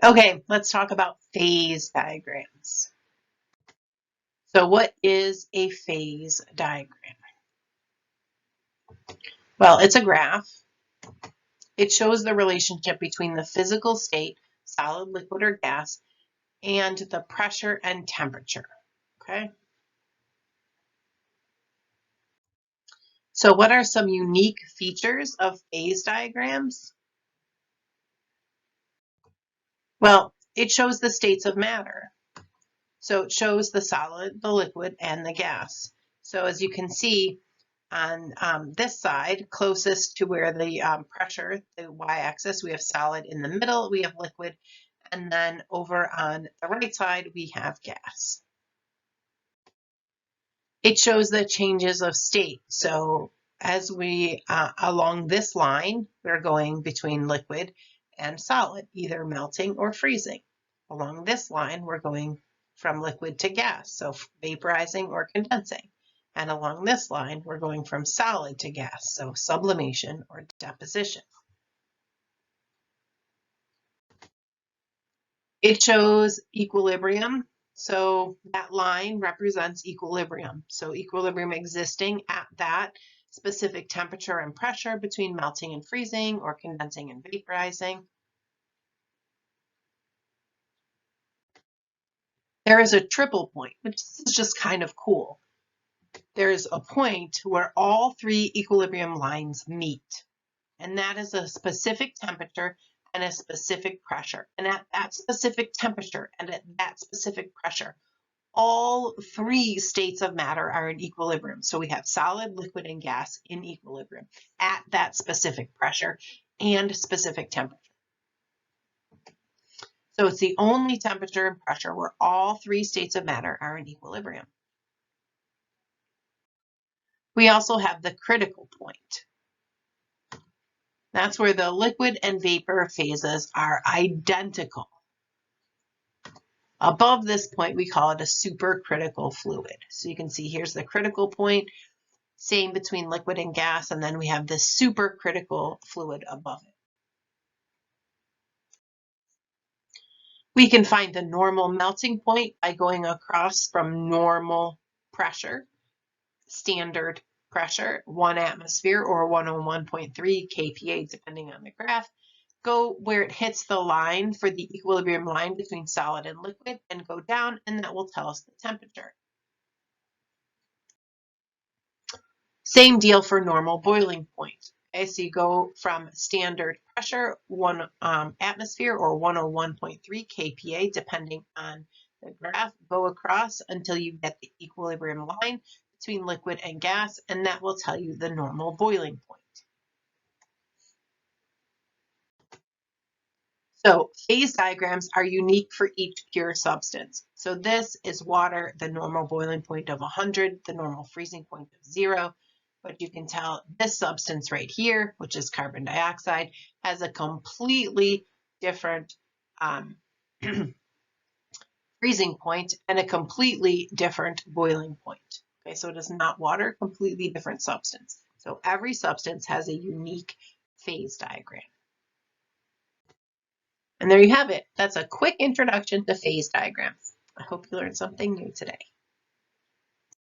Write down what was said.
Okay, let's talk about phase diagrams. So what is a phase diagram? Well, it's a graph. It shows the relationship between the physical state, solid, liquid, or gas, and the pressure and temperature. Okay. So what are some unique features of phase diagrams? Well, it shows the states of matter. So it shows the solid, the liquid, and the gas. So as you can see on this side, closest to where the pressure, the y-axis, we have solid in the middle, we have liquid, and then over on the right side, we have gas. It shows the changes of state. So as we, along this line, we're going between liquid and solid, either melting or freezing. Along this line, we're going from liquid to gas, so vaporizing or condensing. And along this line, we're going from solid to gas, so sublimation or deposition. It shows equilibrium. So that line represents equilibrium. So equilibrium existing at that specific temperature and pressure between melting and freezing or condensing and vaporizing. There is a triple point, which is just kind of cool. There's a point where all three equilibrium lines meet, and that is a specific temperature and a specific pressure. And at that specific temperature and at that specific pressure, all three states of matter are in equilibrium. So we have solid, liquid, and gas in equilibrium at that specific pressure and specific temperature. So it's the only temperature and pressure where all three states of matter are in equilibrium. We also have the critical point. That's where the liquid and vapor phases are identical. Above this point, we call it a supercritical fluid. So you can see here's the critical point, same between liquid and gas, and then we have this supercritical fluid above it. We can find the normal melting point by going across from normal pressure, standard pressure, 1 atmosphere or 101.3 kPa, depending on the graph. Go where it hits the line for the equilibrium line between solid and liquid and go down, and that will tell us the temperature. Same deal for normal boiling point. Okay, so you go from standard pressure, 1 atmosphere or 101.3 kPa, depending on the graph, go across until you get the equilibrium line between liquid and gas, and that will tell you the normal boiling point. So phase diagrams are unique for each pure substance. So this is water, the normal boiling point of 100, the normal freezing point of 0. But you can tell this substance right here, which is carbon dioxide, has a completely different freezing point and a completely different boiling point. Okay, so it is not water, completely different substance. So every substance has a unique phase diagram. And there you have it. That's a quick introduction to phase diagrams. I hope you learned something new today.